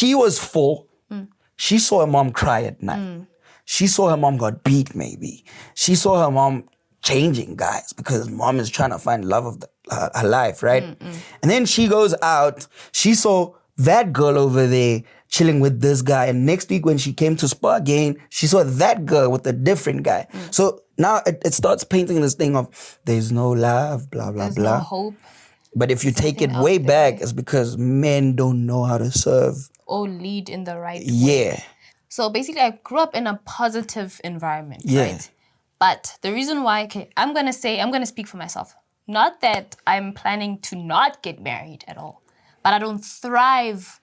she was 4. She saw her mom cry at night. She saw her mom got beat, maybe. She saw her mom changing guys because mom is trying to find love of her life, right? And then she goes out. She saw that girl over there chilling with this guy. And next week when she came to Spa again, she saw that girl with a different guy. So now it starts painting this thing of there's no love, blah, blah, There's blah. no hope. But if you take it way back, it's because men don't know how to serve. Or lead in the right way. Yeah. So basically, I grew up in a positive environment, right? But the reason why, I'm going to speak for myself. Not that I'm planning to not get married at all, but I don't thrive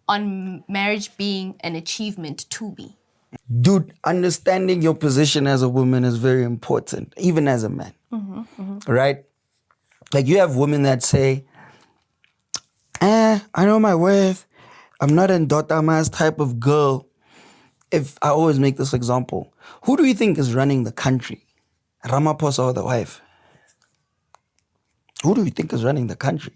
on marriage being an achievement to be. Dude, understanding your position as a woman is very important, even as a man, right? Like you have women that say, I know my worth. I'm not a Dotamas type of girl. If I always make this example, who do you think is running the country? Ramaphosa or the wife? Who do you think is running the country?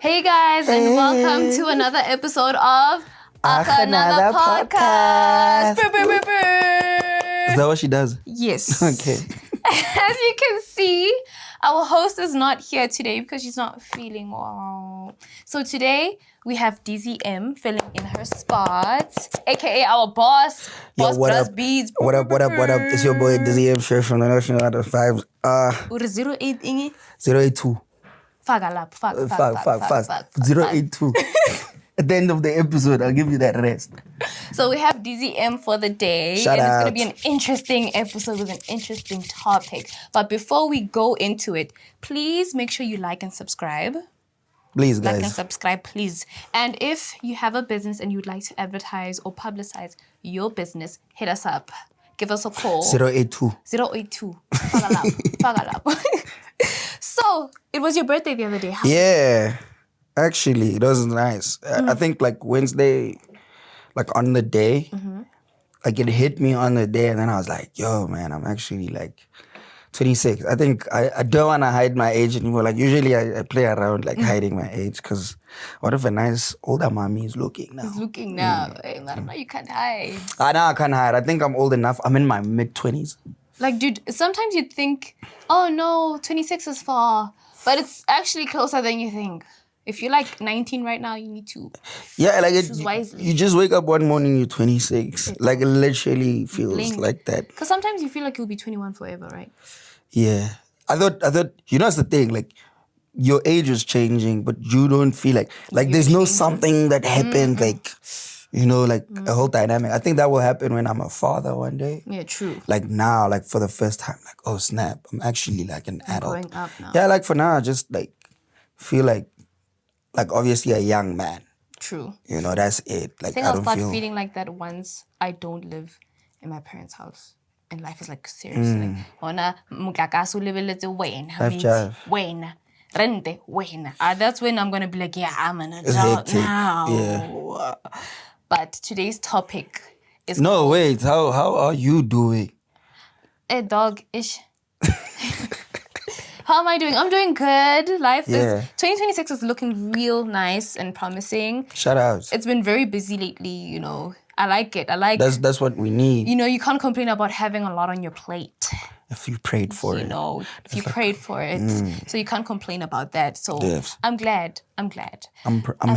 Hey guys, and welcome to another episode of Another Podcast. Brr, brr, brr, brr. Is that what she does? Yes. Okay. As you can see, our host is not here today because she's not feeling well. So today, we have DZM filling in her spots, aka our boss, Yo, what up? BrassBeats. What up? It's your boy DZM straight from the National out of 5. What is 08 ingi? 082. Fast. 082. At the end of the episode, I'll give you that rest. So we have DZM for the day. Shout and it's out. going to be an interesting episode with an interesting topic. But before we go into it, please make sure you like and subscribe. Please, Like and guys. subscribe, please. And if you have a business and you'd like to advertise or publicize your business, hit us up. Give us a call. 082. 082. Fagalap. So, it was your birthday the other day. How Yeah. Actually, it was nice. I think like Wednesday, like on the day, like it hit me on the day and then I was like, yo, man, I'm actually like 26. I think I don't want to hide my age anymore. Like usually I play around like hiding my age because what if a nice older mommy is looking now? He's looking now. Hey, man, you can't hide. I can't hide. I think I'm old enough. I'm in my mid-20s. Like, dude, sometimes you think, oh no, 26 is far. But it's actually closer than you think. If you're like 19 right now, you need to choose wisely. You just wake up one morning, you're 26. Like it literally feels Blink. like that. Because sometimes you feel like you'll be 21 forever, right? Yeah. I thought, you know, that's the thing. Like, your age is changing, but you don't feel like there's no something that happened, like, you know, like a whole dynamic. I think that will happen when I'm a father one day. Yeah, true. Like now, like for the first time, like, oh snap, I'm actually like an adult. Growing up now. Yeah, like for now, I just like feel like obviously a young man. True. You know, that's it. Like I think I I'll don't start feel feeling like that once I don't live in my parents' house. And life is like seriously. Hona mukakasu lebeletse wena. Life jive. Wena. Rente wena. That's when I'm gonna be like, yeah, I'm an It's adult hectic. now. Yeah. But today's topic is No, wait. How are you doing? a dog-ish. How am I doing? I'm doing good. Life is 2026 is looking real nice and promising. Shout out. It's been very busy lately, you know. I like it. That's what we need. You know, you can't complain about having a lot on your plate. If you prayed for You it. know, if you prayed for it. So you can't complain about that. So Yes. I'm glad. I'm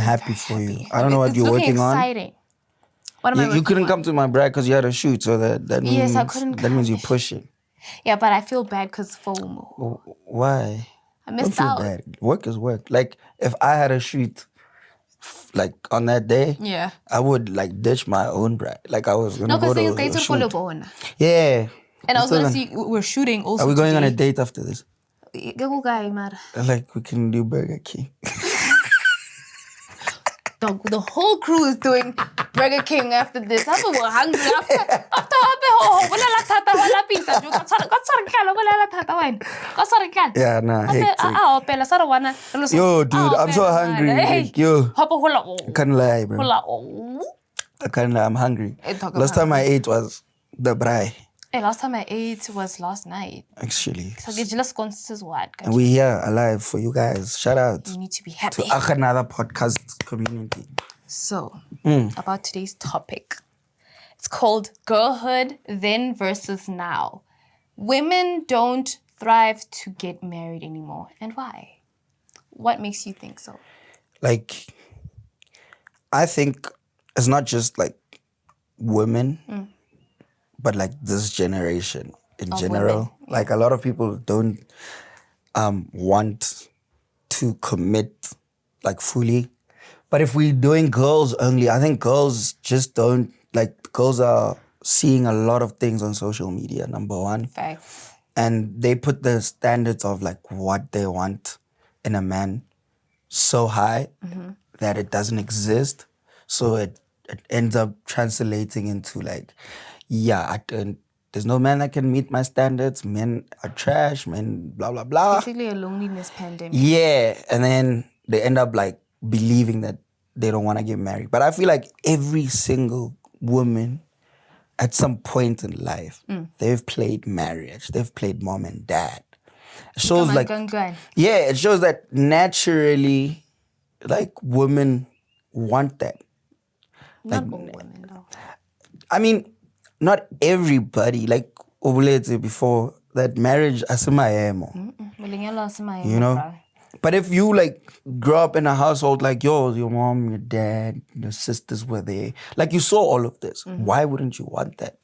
happy for you. I don't know what It's you're looking working on. exciting. What am I You working couldn't on? come to my bride because you had a shoot, so that means Yes, I couldn't that means come. you're pushing. Yeah, but I feel bad because FOMO. Why? I Don't missed feel out. bad. Work is work. Like if I had a shoot, like on that day, Yeah. I would like ditch my own bride. Like I was gonna No, go because to things a are shoot. full of. Yeah. And I was Still gonna on- see we're shooting also. Are we going on a today. date after this? Go guy, man. Like we can do Burger King. The whole crew is doing Burger King after this. We're hungry after Yeah, nah, hectic. Yo, dude, I'm so hungry. Like, yo, I can't lie, bro. I can't lie, I'm hungry. Last time I ate was the braai. Hey, last time I ate was last night. Actually. So get jealous consensus what? And we're here alive for you guys. Shout out You need to be happy. to another podcast community. So, about today's topic. It's called Girlhood Then versus Now. Women don't thrive to get married anymore. And why? What makes you think so? Like, I think it's not just like women, but like this generation in general. Women. Like a lot of people don't want to commit like fully. But if we're doing girls only, I think girls just don't, like girls are seeing a lot of things on social media, number one. Facts. And they put the standards of like what they want in a man so high that it doesn't exist. So it ends up translating into like, there's no man that can meet my standards. Men are trash, men blah, blah, blah. Basically a loneliness pandemic. Yeah, and then they end up like believing that they don't want to get married. But I feel like every single woman at some point in life, they've played marriage. They've played mom and dad. It shows like, yeah, it shows that naturally, like women want that. Not all women though. I mean, not everybody. Like Obulete before that marriage, asimayemo. You know. But if you like grow up in a household like yours, your mom, your dad, your sisters were there, like you saw all of this, why wouldn't you want that?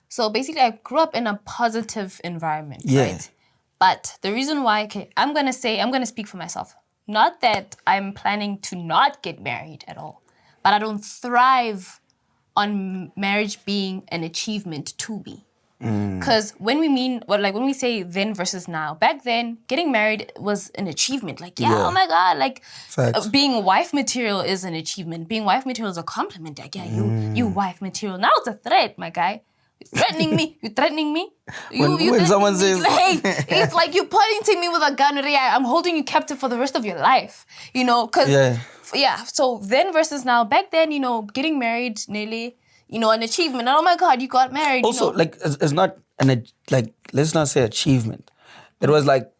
So basically, I grew up in a positive environment, right? But the reason why, I'm going to speak for myself. Not that I'm planning to not get married at all, but I don't thrive on marriage being an achievement to me. Because when we say then versus now, back then, getting married was an achievement. Like, oh my God, like being wife material is an achievement. Being wife material is a compliment. Like, you wife material. Now it's a threat, my guy. You're threatening me. You're threatening me. When someone says, hey, it's like you're pointing me with a gun. I'm holding you captive for the rest of your life. You know, because, so then versus now, back then, you know, getting married nearly, you know, an achievement. And oh my God, you got married. Also, like, it's not like, let's not say achievement. It was like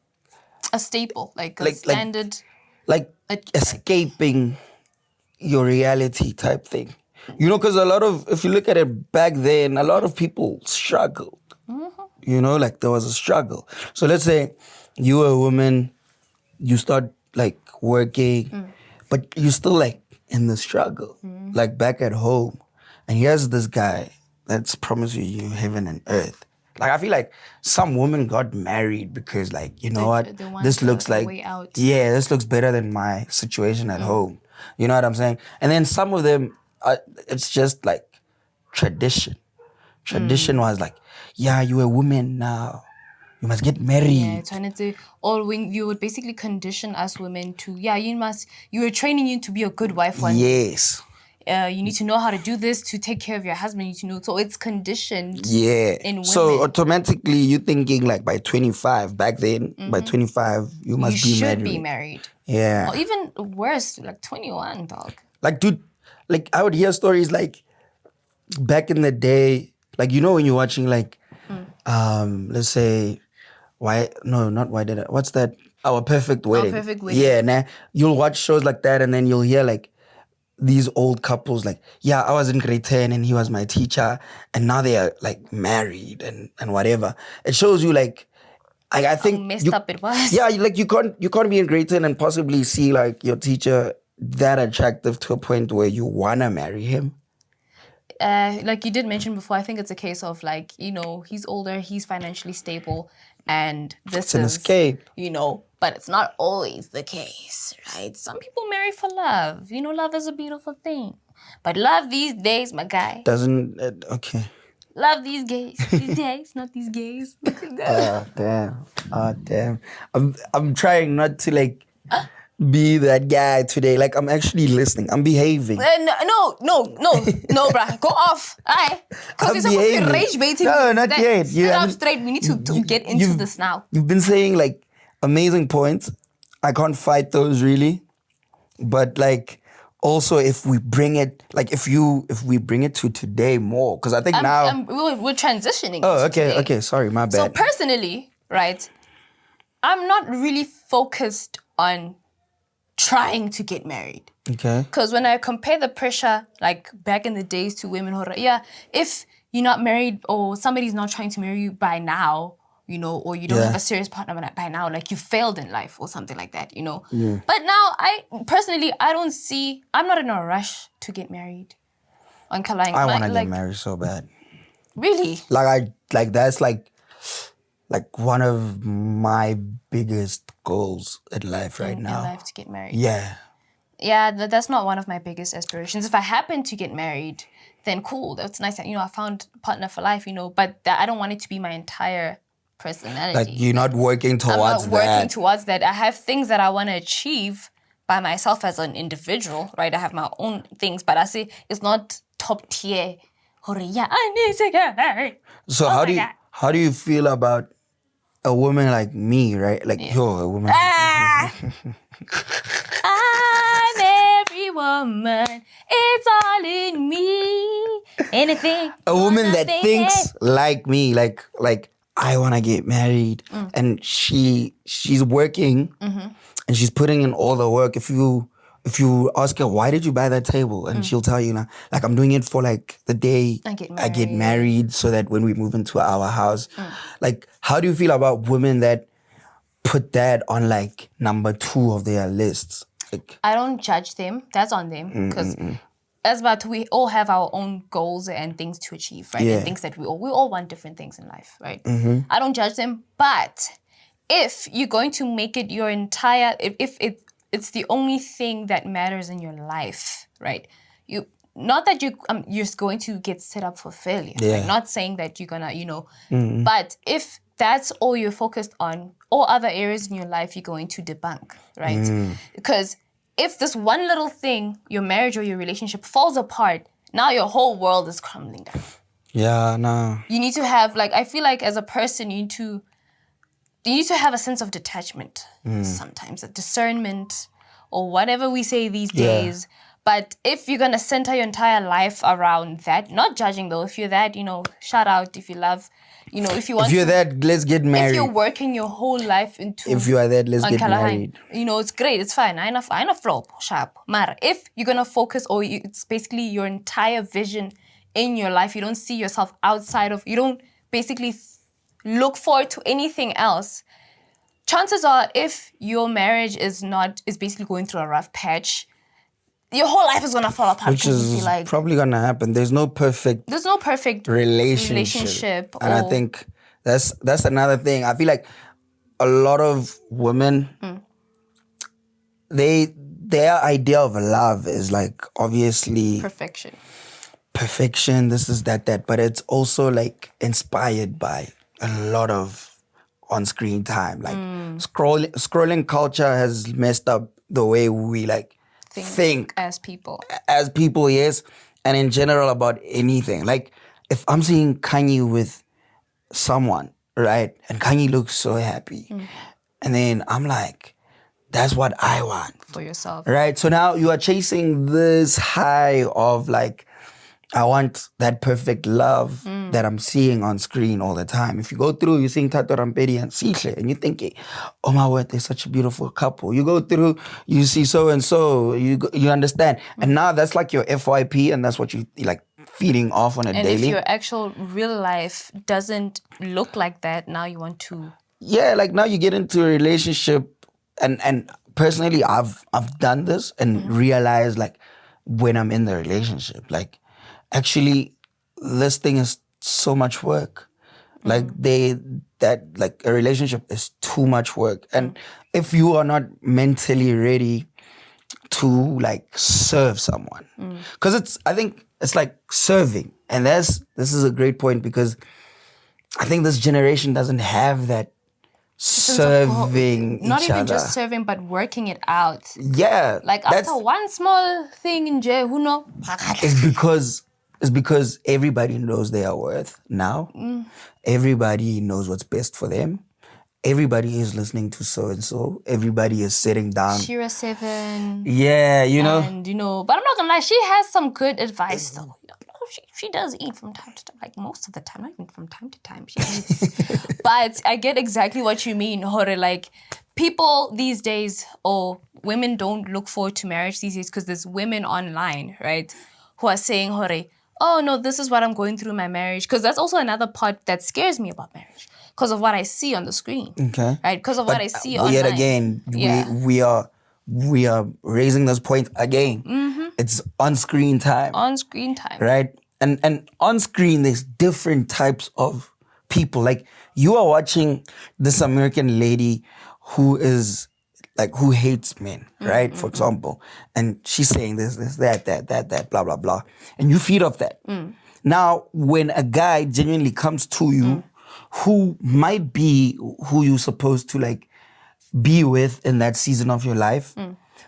a staple, like a standard. Like escaping your reality type thing. You know, because if you look at it back then, a lot of people struggled. You know, like there was a struggle. So let's say you were a woman, you start like working, but you're still like in the struggle, like back at home. And here's this guy that's promising you heaven and earth. Like, I feel like some women got married because, like, you know what? This looks like, this looks better than my situation at home. You know what I'm saying? And then some of them, it's just like tradition. Tradition was like, you're a woman now. You must get married. You would basically condition us women to, you were training you to be a good wife one day. Yes. You need to know how to do this to take care of your husband. You need to know. So it's conditioned in women. So automatically you're thinking like by 25, back then, by 25, you must be married. You should be married. Yeah. Or even worse, like 21, dog. Like, dude, like I would hear stories like back in the day, like, you know, when you're watching like, let's say, what's that? Our Perfect Wedding. Our Perfect Wedding. Yeah, you'll watch shows like that and then you'll hear like, these old couples like, I was in grade 10 and he was my teacher and now they are like married and whatever. It shows you like, I think how messed up it was. Yeah, like you can't be in grade 10 and possibly see like your teacher that attractive to a point where you wanna marry him. Like you did mention before, I think it's a case of like, you know, he's older, he's financially stable, and this is an escape. You know, but it's not always the case, right? Some people marry for love. You know, love is a beautiful thing. But love these days, my guy. Okay. Love these gays. These days, not these gays. Oh, damn. I'm trying not to like be that guy today. Like, I'm actually listening. I'm behaving. No, bruh. Go off. Alright? Because you're supposed to be rage baiting. No, not yet. Sit up straight. We need to get into this now. You've been saying like amazing points. I can't fight those really. But like also if we bring it, like if we bring it to today more, because I think we're transitioning. Oh, okay, okay, sorry, my bad. So personally, right, I'm not really focused on trying to get married. Okay. Because when I compare the pressure, like back in the days to women who, if you're not married or somebody's not trying to marry you by now, or you don't have a serious partner by now, like you failed in life or something like that, Yeah. But now, I'm not in a rush to get married. I want to get married so bad. Really? That's like one of my biggest goals in life right now. In life to get married. Yeah. Yeah, that's not one of my biggest aspirations. If I happen to get married, then cool. That's nice. I found a partner for life, but I don't want it to be my entire personality. Like you're not working towards that. I'm not working towards that. I have things that I want to achieve by myself as an individual, right? I have my own things, but I say it's not top tier. I need to get married. So how do you feel about a woman like me, right? Like you're a woman. I'm every woman. It's all in me. Anything. A woman that thinks like me, like I want to get married, and she's working, and she's putting in all the work. If you ask her, why did you buy that table? And she'll tell you, like, I'm doing it for like the day I get married so that when we move into our house. Like, how do you feel about women that put that on like number 2 of their lists? Like, I don't judge them. That's on them. Because we all have our own goals and things to achieve, right? Yeah. And things that we all want different things in life, right? I don't judge them. But if you're going to make it your entire, if it's the only thing that matters in your life, right? Not that you're going to get set up for failure. Yeah. Right? Not saying that you're gonna, but if that's all you're focused on, all other areas in your life you're going to debunk, right? Because if this one little thing, your marriage or your relationship falls apart, now your whole world is crumbling down. Yeah, no. You need to have, I feel like as a person, you need to have a sense of detachment sometimes, a discernment, or whatever we say these days. But if you're going to center your entire life around that, not judging though, if you're that, shout out if you love, if you want If you're that, let's get married. If you're working your whole life into... If you are that, let's get married. It's great, it's fine. I know flow, sharp. But if you're going to focus, it's basically your entire vision in your life, you don't see yourself outside of... You don't basically look forward to anything else. Chances are, if your marriage is basically going through a rough patch, your whole life is gonna fall apart. Which is probably gonna happen. There's no perfect relationship. And I think that's another thing. I feel like a lot of women, their idea of love is like obviously perfection. This is that, but it's also like inspired by a lot of on-screen time. Like scrolling culture has messed up the way we like think as people, yes, and in general about anything. Like if I'm seeing Kanye with someone, right, and Kanye looks so happy, and then I'm like, that's what I want for yourself, right? So now you are chasing this high of like, I want that perfect love that I'm seeing on screen all the time. If you go through, you're seeing Tato Rampedi and Sihle, and you're thinking, oh my word, they're such a beautiful couple. You go through, you see so-and-so, you understand. And now that's like your FYP, and that's what you like feeding off on a daily. And if your actual real life doesn't look like that, now you want to... Yeah, like now you get into a relationship, and personally, I've done this and realized like when I'm in the relationship, like, actually, this thing is so much work. Like a relationship is too much work. And if you are not mentally ready to like serve someone, because I think it's like serving. And this is a great point, because I think this generation doesn't have that serving each other. Not even just serving, but working it out. Yeah. Like after one small thing in jail, who knows? It's because everybody knows their worth now. Everybody knows what's best for them. everybody is listening to so-and-so. Everybody is sitting down. Shira 7. Yeah, you know. And, but I'm not gonna lie, she has some good advice though. She does eat from time to time, like most of the time, not even from time to time. She eats. But I get exactly what you mean, Hore. Like, people these days, or women don't look forward to marriage these days because there's women online, right, who are saying, Hore, oh no, this is what I'm going through in my marriage. Because that's also another part that scares me about marriage. Because of what I see on the screen. Okay. Right? Because of what I see online. Yet again, we are raising this point again. Mm-hmm. It's on-screen time. On-screen time. Right? And on-screen, there's different types of people. Like, you are watching this American lady who is, like, who hates men, right? For example. And she's saying this, that, blah, blah, blah. And you feed off that. Now, when a guy genuinely comes to you who might be who you're supposed to, like, be with in that season of your life,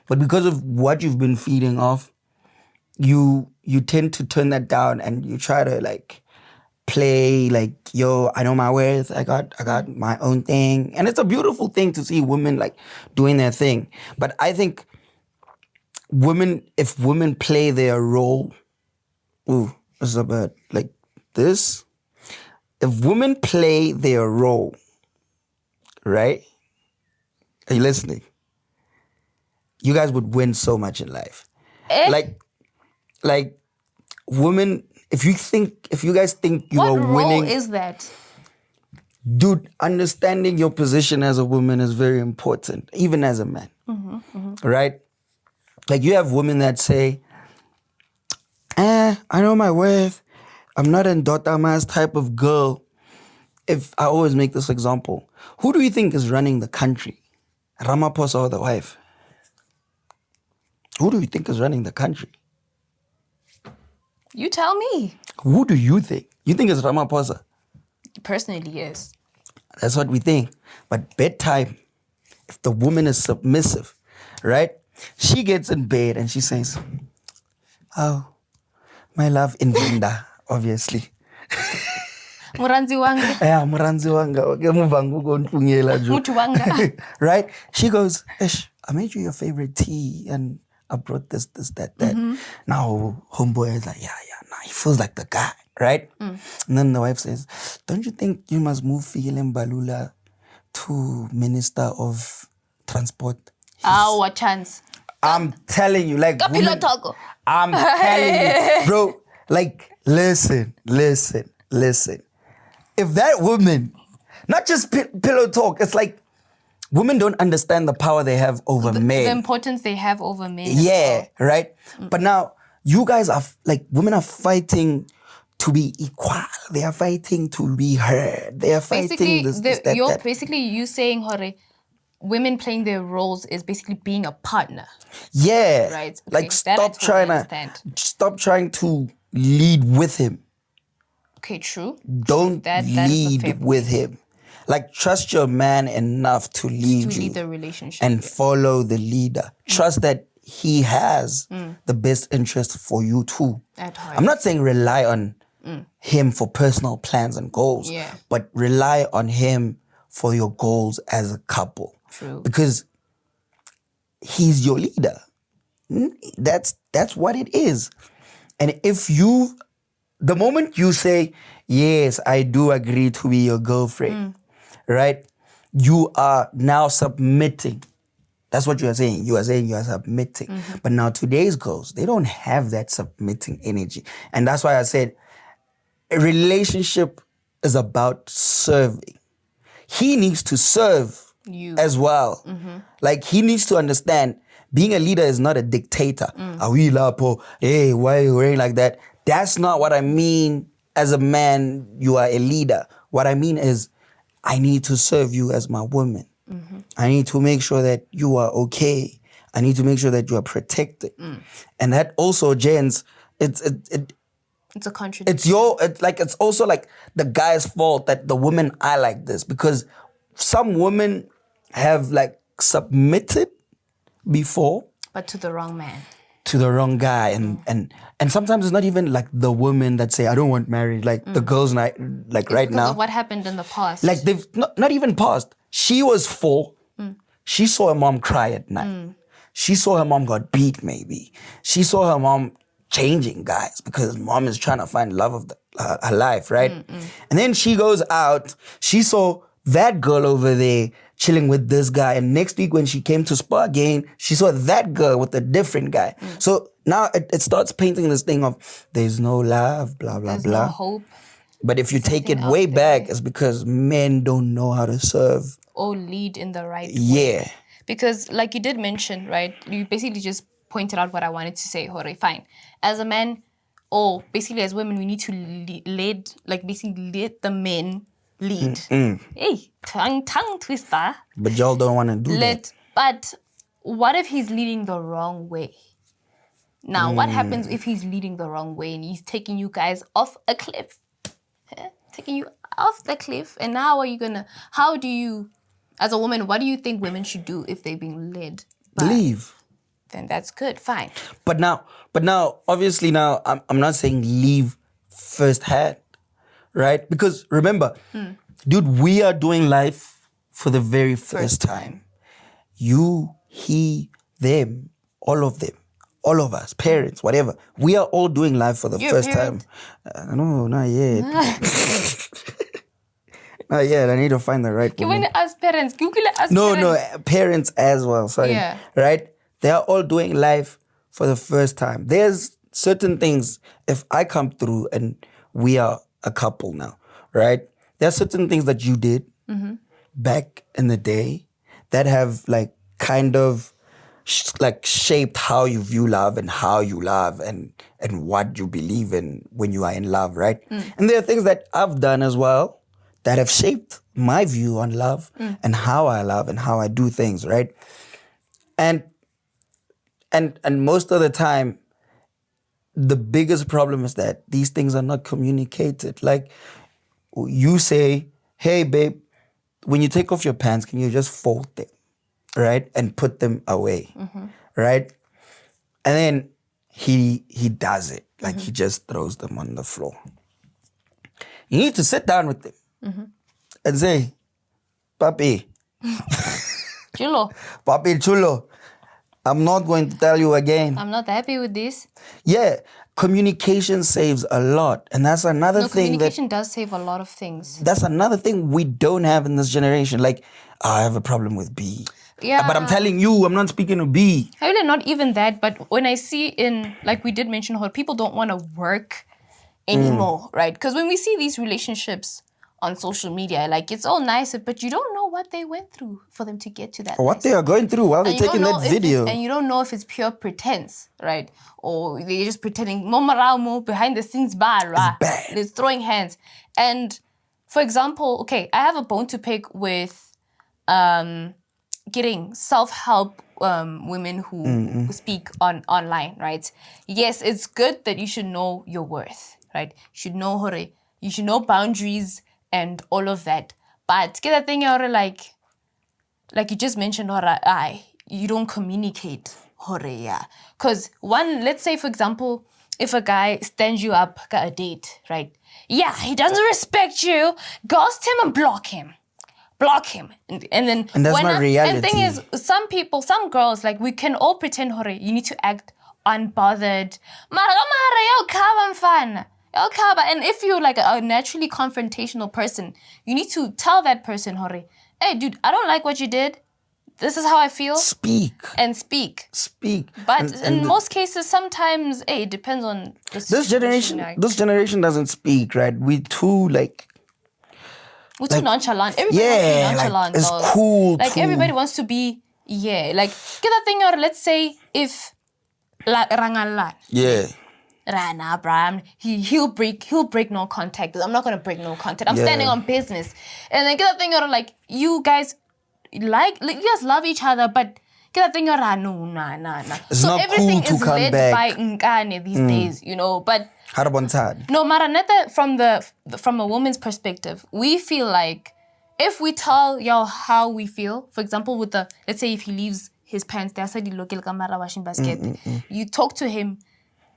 but because of what you've been feeding off, you tend to turn that down and you try to, like, play like, yo, I know my worth. I got my own thing. And it's a beautiful thing to see women, like, doing their thing. But I think if women play their role, this is about, like, this. If women play their role, right? Are you listening? You guys would win so much in life. Like, women, if you guys think you are winning. What role is that? Dude, understanding your position as a woman is very important, even as a man. Right? Like, you have women that say, I know my worth. I'm not a Dotamas type of girl. If I always make this example, who do you think is running the country? Ramaphosa or the wife? Who do you think is running the country? You tell me. Who do you think? You think it's Ramaphosa? Personally, yes. That's what we think. But bedtime, if the woman is submissive, right? She gets in bed and she says, oh, my love, Invinda, obviously. Muranzi wanga. Yeah, Muranzi wanga. Mutu wanga. Right? She goes, I made you your favorite tea and I brought this, that. Now, homeboy is like, yeah, nah, he feels like the guy, right? And then the wife says, don't you think you must move Fikile Mbalula to Minister of Transport? What chance? I'm telling you, like, women, I'm telling you, bro, like, listen. If that woman, not just pillow talk, it's like, women don't understand the power they have over men. The importance they have over men. Yeah, right? But now, you guys are, like, women are fighting to be equal. They are fighting to be heard. They are fighting that. Basically, you saying, Hore, women playing their roles is basically being a partner. Yeah. Right. Okay, like, stop trying to lead with him. Okay, true. Don't lead with him. Like, trust your man enough to lead you. Lead the relationship. And follow the leader. Trust that he has the best interest for you too. At heart. I'm not saying rely on him for personal plans and goals. But rely on him for your goals as a couple. True. Because he's your leader. That's what it is. And the moment you say, yes, I do agree to be your girlfriend, right? You are now submitting. That's what you are saying. You are saying you are submitting. But now today's girls, they don't have that submitting energy. And that's why I said a relationship is about serving. He needs to serve you as well. Like, he needs to understand being a leader is not a dictator. Hey, why are you wearing like that? That's not what I mean. As a man, you are a leader. What I mean is, I need to serve you as my woman. I need to make sure that you are okay. I need to make sure that you are protected. And that also, Jens, it's a contradiction. It's also like the guy's fault that the women are like this, because some women have, like, submitted before, but to the wrong man. To the wrong guy. And sometimes it's not even like the women that say, I don't want marriage. Like, the girls, like, right now. Because of what happened in the past. Like, they've not even past. She was 4. She saw her mom cry at night. She saw her mom got beat maybe. She saw her mom changing guys because mom is trying to find love of her life, right? And then she goes out. She saw that girl over there chilling with this guy. And next week when she came to Spa again, she saw that girl with a different guy. So now it starts painting this thing of there's no love, blah, blah, There's blah. no hope. But if you take it way back, it's because men don't know how to serve. Or lead in the right way. Yeah. Because like you did mention, right? You basically just pointed out what I wanted to say, Hore. Fine. As a man, or basically as women, we need to lead the men lead. Hey, tongue twister. But y'all don't want to do that. But what if he's leading the wrong way? Now, what happens if he's leading the wrong way and he's taking you guys off a cliff? Taking you off the cliff, and now how do you, as a woman, what do you think women should do if they're being led? Leave. Then that's good, fine. But now, obviously now, I'm not saying leave firsthand, right? Because remember, dude, we are doing life for the very first time. You, he, them, all of them. All of us, parents, whatever. We are all doing life for the first time. No, not yet. Not yet. I need to find the right one. As parents, Google it as No, parents. no, parents as well. Sorry. Yeah. Right? They are all doing life for the first time. There's certain things, if I come through and we are a couple now, right? There are certain things that you did back in the day that have like kind of shaped how you view love and how you love and what you believe in when you are in love, right? And there are things that I've done as well that have shaped my view on love and how I love and how I do things, right? And most of the time, the biggest problem is that these things are not communicated. Like you say, hey babe, when you take off your pants, can you just fold them? Right? And put them away. Right? And then he does it. Like he just throws them on the floor. You need to sit down with him and say, Papi. Chulo. Papi chulo. I'm not going to tell you again. I'm not happy with this. Yeah. Communication saves a lot. And that's another thing communication does save a lot of things. That's another thing we don't have in this generation. Like, I have a problem with B. Yeah. But I'm telling you, I'm not speaking to B. Really, not even that. But when I see like we did mention, how people don't want to work anymore, right? Because when we see these relationships on social media, like it's all nice, but you don't know what they went through for them to get to that. Or what they are going through while they're taking that video. And you don't know if it's pure pretense, right? Or they're just pretending, Momaramo behind the scenes bar, right? Bad. It's throwing hands. And for example, okay, I have a bone to pick with getting self-help women who speak online, right? Yes, it's good that you should know your worth, right? You should know boundaries and all of that. But get that thing out, like you just mentioned, you don't communicate, yeah. Because let's say for example, if a guy stands you up at a date, right? Yeah, he doesn't respect you. Ghost him and block him. And then that's not reality. And the thing is, some girls, like we can all pretend, you need to act unbothered. And if you're like a naturally confrontational person, you need to tell that person, hey dude, I don't like what you did. This is how I feel. Speak. But in most cases, sometimes, it depends on the situation. This generation doesn't speak, right? We're too we're too nonchalant. Everybody wants to be nonchalant. It's cool. Like everybody wants to be, like get that thing out. Let's say if rangalan. Yeah. Rana, Abraham, he'll break no contact. I'm not gonna break no contact. I'm standing on business. And then get that thing out, like you guys you guys love each other, but get that thing out, no, nah. It's so not everything cool to is come led back. by Nkane these days, but no, Maraneta, from a woman's perspective, we feel like if we tell y'all how we feel, for example, let's say if he leaves his pants, washing basket, you talk to him,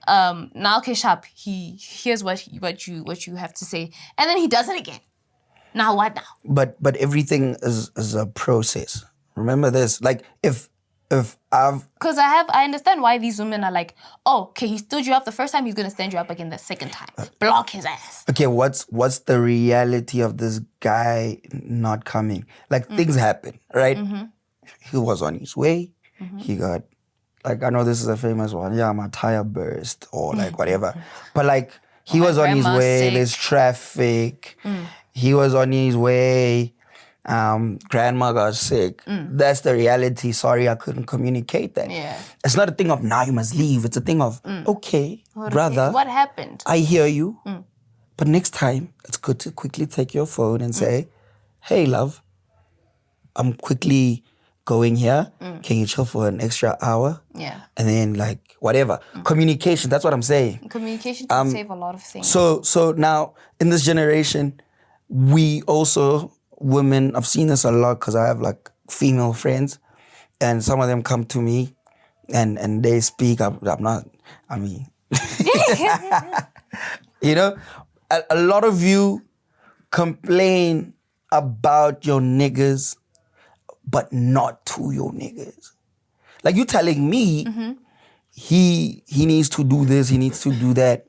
now Keshap, he hears what you have to say, and then he does it again. Now what now? But everything is a process. Remember this. Like if I've... Because I understand why these women are like, oh, okay, he stood you up the first time, he's going to stand you up again the second time. Block his ass. Okay, what's the reality of this guy not coming? Like, things happen, right? Mm-hmm. He was on his way. Mm-hmm. He got, like, I know this is a famous one. Yeah, my tire burst or, like, whatever. But, like, he was on his way. Sick. There's traffic. He was on his way. Grandma got sick. That's the reality. Sorry, I couldn't communicate that. Yeah. It's not a thing of now you must leave. It's a thing of, okay, brother. What happened? I hear you. But next time, it's good to quickly take your phone and say, hey, love, I'm quickly going here. Can you chill for an extra hour? Yeah. And then, like, whatever. Communication, that's what I'm saying. Communication can save a lot of things. So now, in this generation, we also... women, I've seen this a lot because I have like female friends and some of them come to me and they speak. I'm not, I mean, you know, a lot of you complain about your niggas, but not to your niggas. Like you telling me he needs to do this, he needs to do that.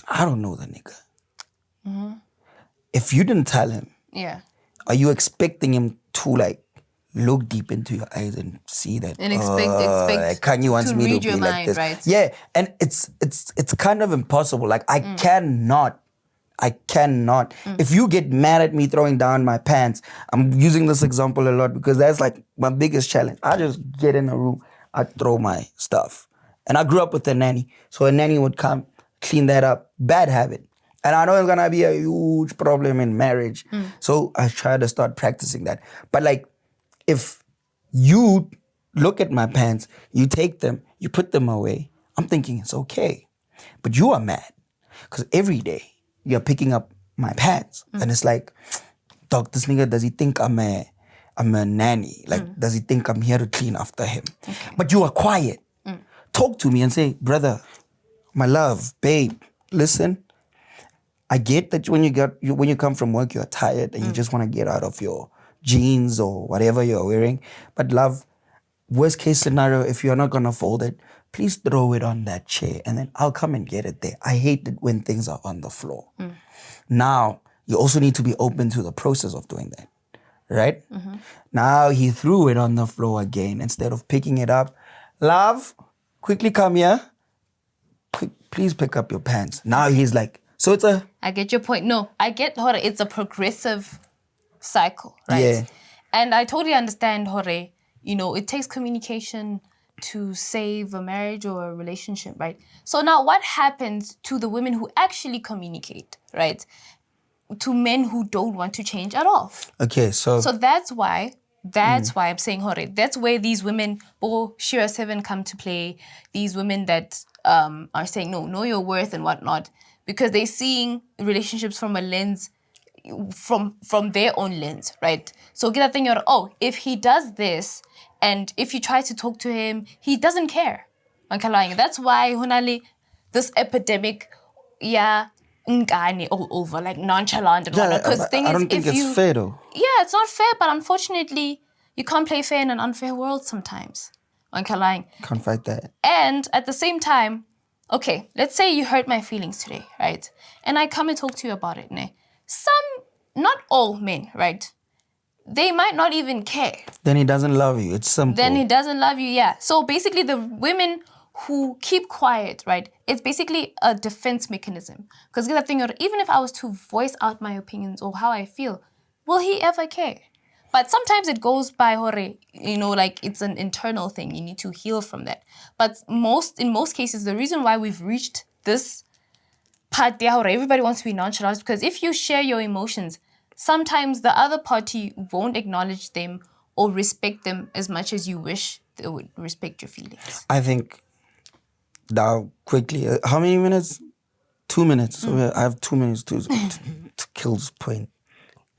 I don't know the nigga. If you didn't tell him, are you expecting him to like look deep into your eyes and see that? And expect Kanye wants to me read to your be mind, like this. right? Yeah, and it's kind of impossible. Like I cannot. If you get mad at me throwing down my pants, I'm using this example a lot because that's like my biggest challenge. I just get in a room, I throw my stuff. And I grew up with a nanny. So a nanny would come, clean that up. Bad habit. And I know it's gonna be a huge problem in marriage. So I try to start practicing that. But like, if you look at my pants, you take them, you put them away, I'm thinking it's okay. But you are mad. Because every day you're picking up my pants. And it's like, dog, this nigga, does he think I'm a nanny? Like, does he think I'm here to clean after him? Okay. But you are quiet. Talk to me and say, brother, my love, babe, listen. I get that when you come from work, you're tired and you just want to get out of your jeans or whatever you're wearing. But love, worst case scenario, if you're not going to fold it, please throw it on that chair and then I'll come and get it there. I hate it when things are on the floor. Now, you also need to be open to the process of doing that, right? Now he threw it on the floor again instead of picking it up. Love, quickly come here. Please pick up your pants. Now he's like, so it's a... I get your point. No, I get, Hore, it's a progressive cycle, right? Yeah. And I totally understand, Hore, you know, it takes communication to save a marriage or a relationship, right? So now what happens to the women who actually communicate, right? To men who don't want to change at all. Okay, so... So that's why I'm saying, Hore, that's where these women, Shira 7 come to play. These women that are saying, no, know your worth and whatnot. Because they're seeing relationships from a lens, from their own lens, right? So get that thing, you're, if he does this, and if you try to talk to him, he doesn't care. That's why, Hunali, this epidemic, all over, like nonchalant and whatnot. Because I don't think it's fair though. Yeah, it's not fair, but unfortunately, you can't play fair in an unfair world sometimes. Can't fight that. And at the same time, okay, let's say you hurt my feelings today, right? And I come and talk to you about it, ne? Not all men, right? They might not even care. Then he doesn't love you. It's simple. Then he doesn't love you, yeah. So basically the women who keep quiet, right? It's basically a defense mechanism. Because the thing, even if I was to voice out my opinions or how I feel, will he ever care? But sometimes it goes by, Hore, you know, like it's an internal thing. You need to heal from that. But in most cases, the reason why we've reached this part there, Hore, everybody wants to be nonchalant, because if you share your emotions, sometimes the other party won't acknowledge them or respect them as much as you wish they would respect your feelings. I think, now quickly, how many minutes? 2 minutes. So I have 2 minutes to kill this point.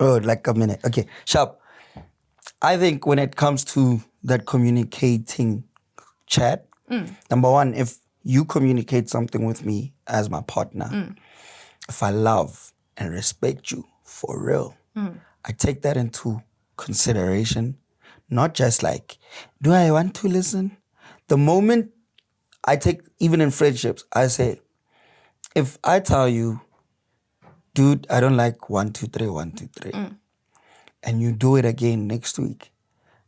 Oh, like a minute. Okay, sharp. I think when it comes to that communicating chat, number one, if you communicate something with me as my partner, if I love and respect you for real, I take that into consideration. Not just like, do I want to listen? The moment I take, even in friendships, I say, if I tell you, dude, I don't like 1, 2, 3, 1, 2, 3, and you do it again next week,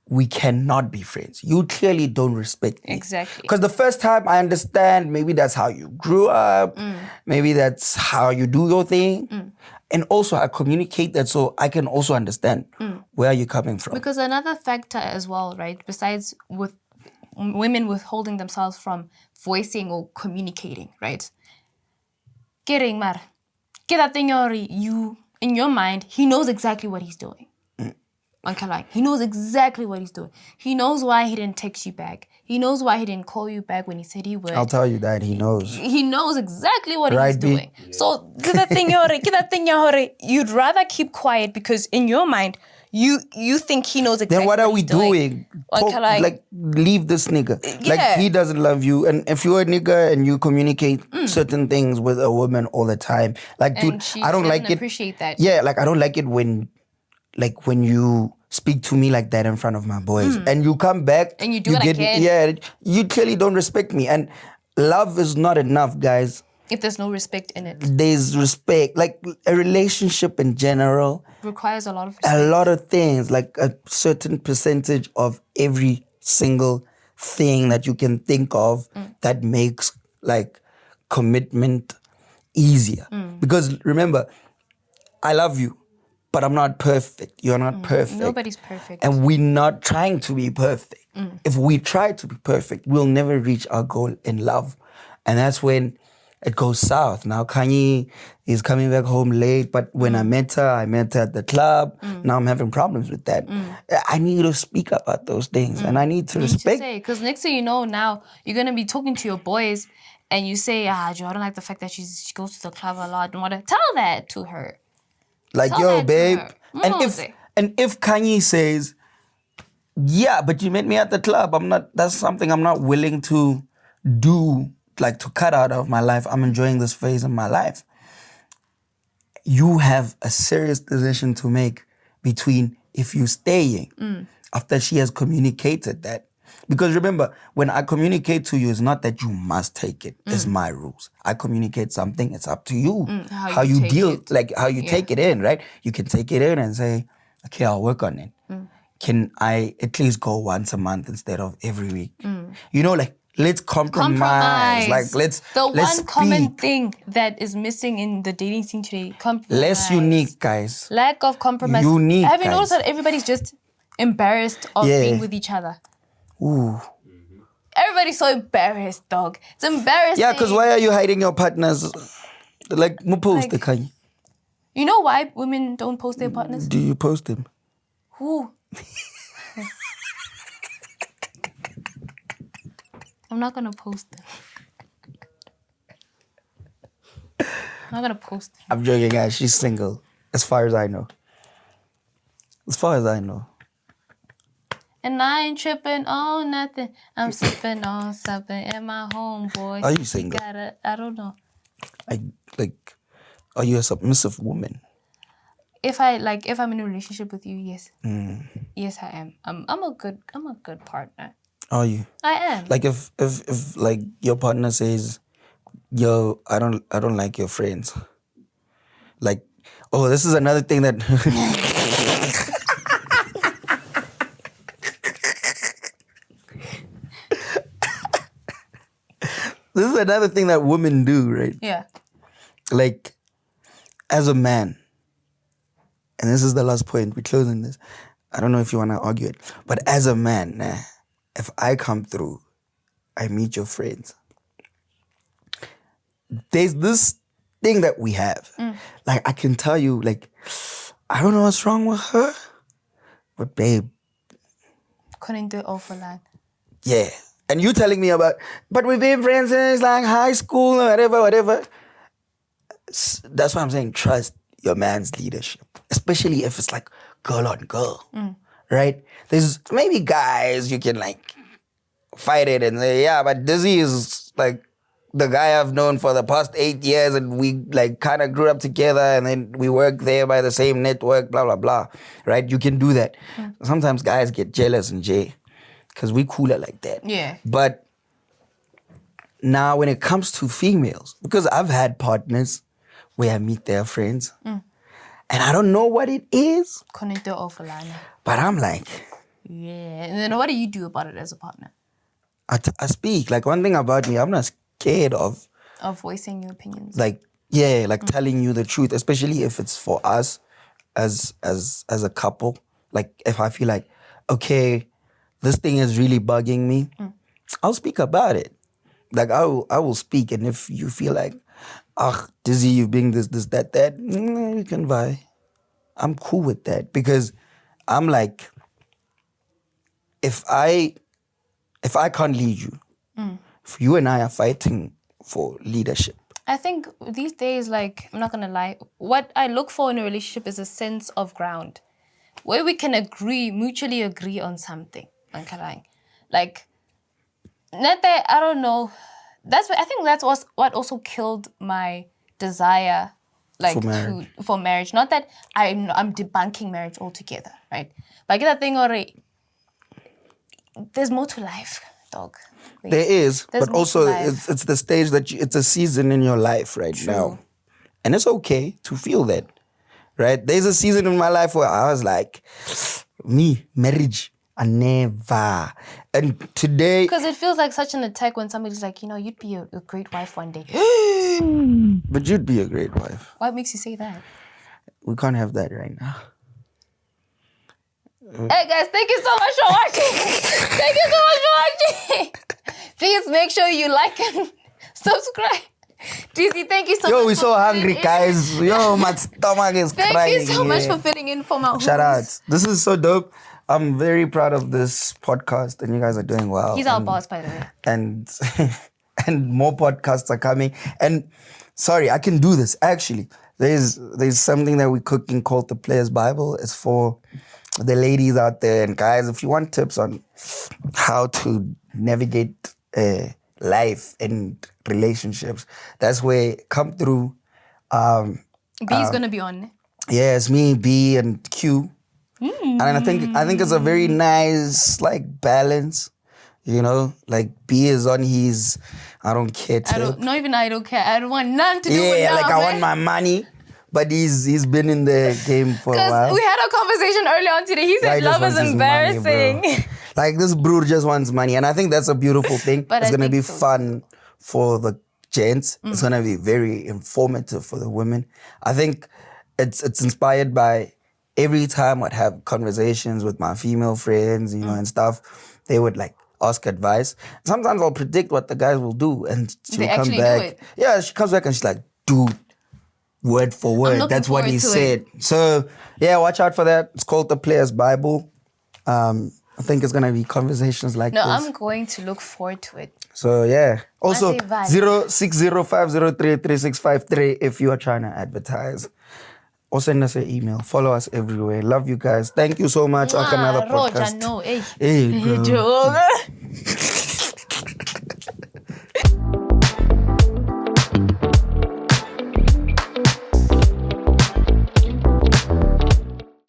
we cannot be friends. You clearly don't respect me. Exactly. Because the first time I understand, maybe that's how you grew up, maybe that's how you do your thing. And also I communicate that so I can also understand where you're coming from. Because another factor as well, right, besides with women withholding themselves from voicing or communicating, right? Getting mad. Get that thing already, you, in your mind, he knows exactly what he's doing. Okay, like, he knows exactly what he's doing. He knows why he didn't text you back. He knows why he didn't call you back when he said he would. I'll tell you that, he knows. He knows exactly what Right, he's doing. Yeah. So, get that thing already. You'd rather keep quiet because in your mind, you think he knows exactly then what are we doing. Talk, like, leave this nigga. Yeah. Like, he doesn't love you. And if you're a nigga and you communicate certain things with a woman all the time, like, dude, I don't like it. Appreciate that. Yeah, like, I don't like it when you speak to me like that in front of my boys. And you come back. And you do it again. Yeah, you clearly don't respect me. And love is not enough, guys. If there's no respect in it. There's respect. Like, a relationship in general requires a lot of respect. A lot of things, like a certain percentage of every single thing that you can think of that makes, like, commitment easier. Because remember, I love you, but I'm not perfect. You're not perfect. Nobody's perfect. And we're not trying to be perfect. If we try to be perfect, we'll never reach our goal in love. And that's when it goes south. Now Kanye is coming back home late, but when I met her at the club. Now I'm having problems with that. I need to speak about those things, and I need to respect. Because next thing you know, now you're gonna be talking to your boys, and you say, Joe, I don't like the fact that she goes to the club a lot. Don't want to tell that to her. Like, tell yo, that babe. To her. And if Kanye says, yeah, but you met me at the club, that's something I'm not willing to do. Like, to cut out of my life. I'm enjoying this phase in my life. You have a serious decision to make between if you're staying after she has communicated that. Because remember, when I communicate to you, it's not that you must take it. It's my rules. I communicate something, it's up to you. How you deal, it. Like how you take it in, right? You can take it in and say, okay, I'll work on it. Can I at least go once a month instead of every week? You know, like, let's compromise. Like, let's one common thing that is missing in the dating scene today, compromise. Less unique, guys. Lack of compromise. Unique, Have you guys. noticed that everybody's just embarrassed of being with each other? Ooh. Everybody's so embarrassed, dog. It's embarrassing. Yeah, because why are you hiding your partners? Like, post the Kanye. You know why women don't post their partners? Do you post them? Who? I'm not gonna post them. I'm not gonna post them. I'm joking, guys. She's single, as far as I know. As far as I know. And I ain't tripping on nothing. I'm sipping on something in my homeboy. Are you single? I don't know. Are you a submissive woman? If I'm in a relationship with you, yes. Yes, I am. I'm a good partner. Are you? I am. Like, if like your partner says, yo, I don't like your friends. Like, oh, this is another thing that this is another thing that women do, right? Yeah. Like, as a man, and this is the last point, we're closing this. I don't know if you want to argue it, but as a man, if I come through, I meet your friends. There's this thing that we have. Like, I can tell you, like, I don't know what's wrong with her, but babe. Couldn't do it all for that. Yeah. And you telling me about, but we've been friends since like high school or whatever. That's why I'm saying trust your man's leadership, especially if it's like girl on girl, right? There's maybe guys you can like fight it and say, yeah, but Dizzy is like the guy I've known for the past 8 years, and we like kind of grew up together, and then we work there by the same network, blah, blah, blah, right? You can do that. Sometimes guys get jealous and because we cooler like that. Yeah. But now when it comes to females, because I've had partners where I meet their friends, and I don't know what it is, but I'm like... Yeah. And then what do you do about it as a partner? I speak. Like, one thing about me, I'm not scared of voicing your opinions. Like, yeah, like telling you the truth, especially if it's for us as a couple. Like, if I feel like, okay, this thing is really bugging me, I'll speak about it. Like, I will speak. And if you feel like, Dizzy, you being this, that, you can vie. I'm cool with that, because I'm like, if I can't lead you, if you and I are fighting for leadership. I think these days, like, I'm not going to lie, what I look for in a relationship is a sense of ground where we can mutually agree on something. Like, not that, I don't know. I think that's what also killed my desire, like, for marriage. Not that I'm debunking marriage altogether, right? But I get that thing already. There's more to life, dog. There is, but also it's the stage that it's a season in your life right now. And it's okay to feel that, right? There's a season in my life where I was like, marriage, I never. And today... Because it feels like such an attack when somebody's like, you'd be a great wife one day. But you'd be a great wife. What makes you say that? We can't have that right now. Hey guys, thank you so much for watching. Thank you so much for watching. Please make sure you like and subscribe. GC, thank you so much. Yo, we're so hungry, guys. Yo, my stomach is crying. Thank you so much for filling in for my host. Shout out. This is so dope. I'm very proud of this podcast, and you guys are doing well. He's our boss, by the way. And more podcasts are coming. And sorry, I can do this. Actually, there's something that we're cooking called the Player's Bible. It's for the ladies out there, and guys, if you want tips on how to navigate life and relationships, that's where come through. B is gonna be on. Yeah, it's me, B, and Q. And I think it's a very nice like balance. Like B is on his I don't care tip. I don't care. I don't want none to do with Yeah, now, like I want my money. But he's been in the game for a while. We had a conversation earlier on today. He said love is embarrassing. Money, like, this brew just wants money. And I think that's a beautiful thing. It's going to be fun for the gents. It's going to be very informative for the women. I think it's inspired by every time I'd have conversations with my female friends, and stuff. They would like ask advice. Sometimes I'll predict what the guys will do. And she'll come back. Yeah, she comes back and she's like, dude, word for word. That's what he said. So, yeah, watch out for that. It's called the Player's Bible. I think it's going to be conversations like this. No, I'm going to look forward to it. So, yeah. Also, 0605033653 if you are trying to advertise. Or send us an email. Follow us everywhere. Love you guys. Thank you so much. Another podcast. Roger, no. Hey, bro.